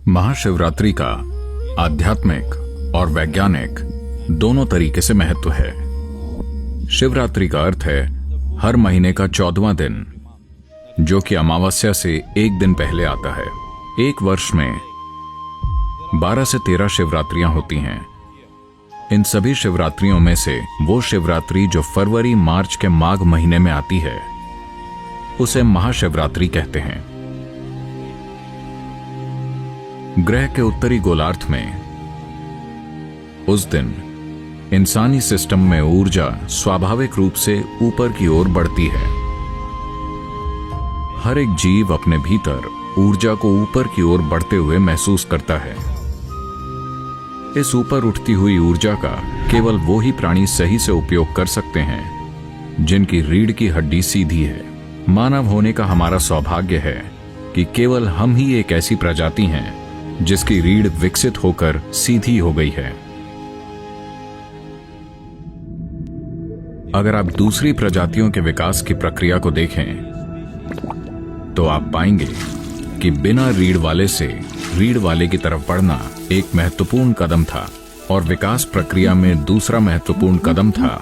महाशिवरात्रि का आध्यात्मिक और वैज्ञानिक दोनों तरीके से महत्व है। शिवरात्रि का अर्थ है हर महीने का 14वां दिन, जो कि अमावस्या से एक दिन पहले आता है। एक वर्ष में 12 से 13 शिवरात्रियां होती हैं। इन सभी शिवरात्रियों में से वो शिवरात्रि जो फरवरी मार्च के माघ महीने में आती है, उसे महाशिवरात्रि कहते हैं। ग्रह के उत्तरी गोलार्ध में उस दिन इंसानी सिस्टम में ऊर्जा स्वाभाविक रूप से ऊपर की ओर बढ़ती है। हर एक जीव अपने भीतर ऊर्जा को ऊपर की ओर बढ़ते हुए महसूस करता है। इस ऊपर उठती हुई ऊर्जा का केवल वो ही प्राणी सही से उपयोग कर सकते हैं जिनकी रीढ़ की हड्डी सीधी है। मानव होने का हमारा सौभाग्य है कि केवल हम ही एक ऐसी प्रजाति हैं जिसकी रीढ़ विकसित होकर सीधी हो गई है। अगर आप दूसरी प्रजातियों के विकास की प्रक्रिया को देखें तो आप पाएंगे कि बिना रीढ़ वाले से रीढ़ वाले की तरफ बढ़ना एक महत्वपूर्ण कदम था, और विकास प्रक्रिया में दूसरा महत्वपूर्ण कदम था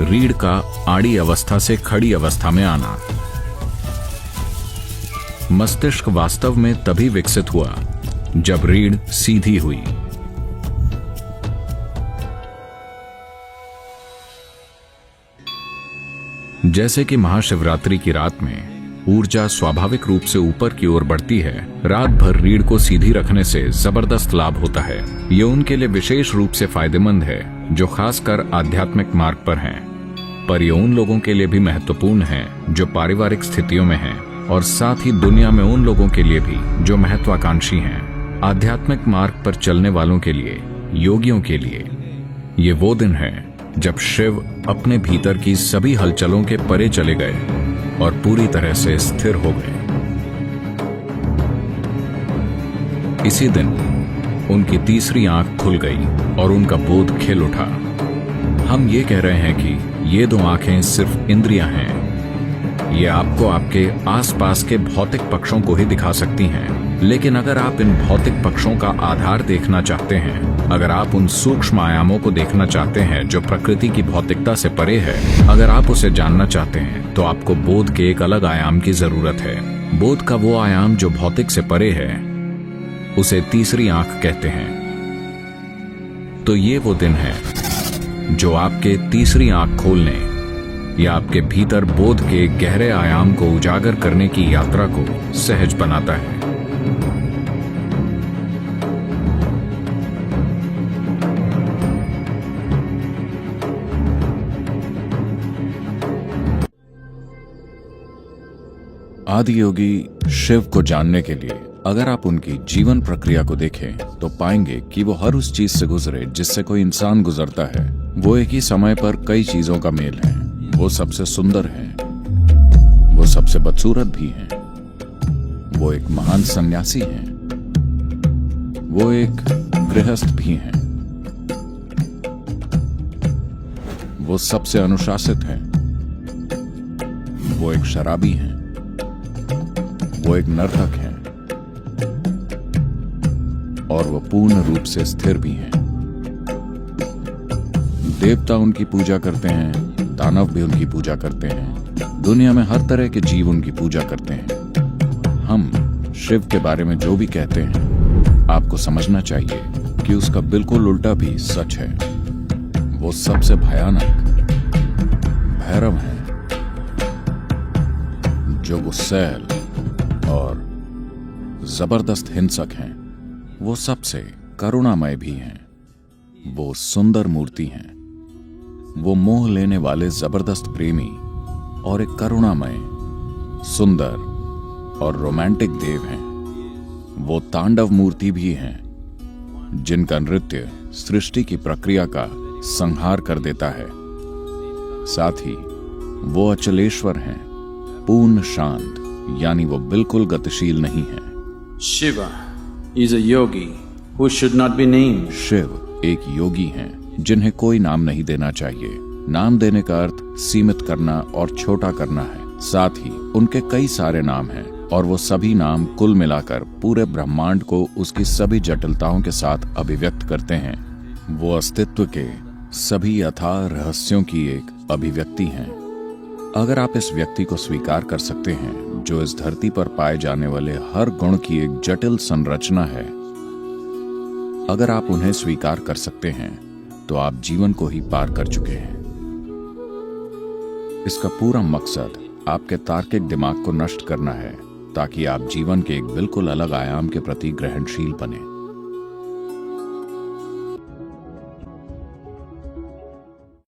रीढ़ का आड़ी अवस्था से खड़ी अवस्था में आना। मस्तिष्क वास्तव में तभी विकसित हुआ जब रीढ़ सीधी हुई। जैसे कि महाशिवरात्रि की रात में ऊर्जा स्वाभाविक रूप से ऊपर की ओर बढ़ती है, रात भर रीढ़ को सीधी रखने से जबरदस्त लाभ होता है। ये उनके लिए विशेष रूप से फायदेमंद है जो खासकर आध्यात्मिक मार्ग पर हैं, पर ये उन लोगों के लिए भी महत्वपूर्ण है जो पारिवारिक स्थितियों में हैं, और साथ ही दुनिया में उन लोगों के लिए भी जो महत्वाकांक्षी हैं। आध्यात्मिक मार्ग पर चलने वालों के लिए, योगियों के लिए ये वो दिन है जब शिव अपने भीतर की सभी हलचलों के परे चले गए और पूरी तरह से स्थिर हो गए। इसी दिन उनकी तीसरी आंख खुल गई और उनका बोध खिल उठा। हम ये कह रहे हैं कि ये दो आंखें सिर्फ इंद्रियां हैं। ये आपको आपके आसपास के भौतिक पक्षों को ही दिखा सकती हैं, लेकिन अगर आप इन भौतिक पक्षों का आधार देखना चाहते हैं, अगर आप उन सूक्ष्म आयामों को देखना चाहते हैं जो प्रकृति की भौतिकता से परे है, अगर आप उसे जानना चाहते हैं, तो आपको बोध के एक अलग आयाम की जरूरत है। बोध का वो आयाम जो भौतिक से परे है, उसे तीसरी आंख कहते हैं। तो ये वो दिन है जो आपके तीसरी आंख खोलने या आपके भीतर बोध के गहरे आयाम को उजागर करने की यात्रा को सहज बनाता है। आदि योगी शिव को जानने के लिए अगर आप उनकी जीवन प्रक्रिया को देखें तो पाएंगे कि वो हर उस चीज से गुजरे जिससे कोई इंसान गुजरता है। वो एक ही समय पर कई चीजों का मेल है। वो सबसे सुंदर हैं, वो सबसे बदसूरत भी हैं, वो एक महान सन्यासी हैं, वो एक गृहस्थ भी हैं, वो सबसे अनुशासित हैं, वो एक शराबी हैं, वो एक नर्तक हैं, और वो पूर्ण रूप से स्थिर भी हैं। देवता उनकी पूजा करते हैं, दानव भी उनकी पूजा करते हैं, दुनिया में हर तरह के जीव उनकी पूजा करते हैं। हम शिव के बारे में जो भी कहते हैं, आपको समझना चाहिए कि उसका बिल्कुल उल्टा भी सच है। वो सबसे भयानक भैरव हैं, जो गुस्सैल और जबरदस्त हिंसक हैं। वो सबसे करुणामय भी हैं। वो सुंदर मूर्ति हैं। वो मोह लेने वाले जबरदस्त प्रेमी और एक करुणामय, सुंदर और रोमांटिक देव हैं। वो तांडव मूर्ति भी हैं, जिनका नृत्य सृष्टि की प्रक्रिया का संहार कर देता है। साथ ही वो अचलेश्वर हैं, पूर्ण शांत, यानी वो बिल्कुल गतिशील नहीं है। Shiva is a yogi who should not be named. Shiv एक योगी हैं जिन्हें कोई नाम नहीं देना चाहिए। नाम देने का अर्थ सीमित करना और छोटा करना है। साथ ही उनके कई सारे नाम हैं और वो सभी नाम कुल मिलाकर पूरे ब्रह्मांड को उसकी सभी जटिलताओं के साथ अभिव्यक्त करते हैं। वो अस्तित्व के सभी अथाह रहस्यों की एक अभिव्यक्ति हैं। अगर आप इस व्यक्ति को स्वीकार कर सकते हैं, जो इस धरती पर पाए जाने वाले हर गुण की एक जटिल संरचना है, अगर आप उन्हें स्वीकार कर सकते हैं, तो आप जीवन को ही पार कर चुके हैं। इसका पूरा मकसद आपके तार्किक दिमाग को नष्ट करना है, ताकि आप जीवन के एक बिल्कुल अलग आयाम के प्रति ग्रहणशील बने।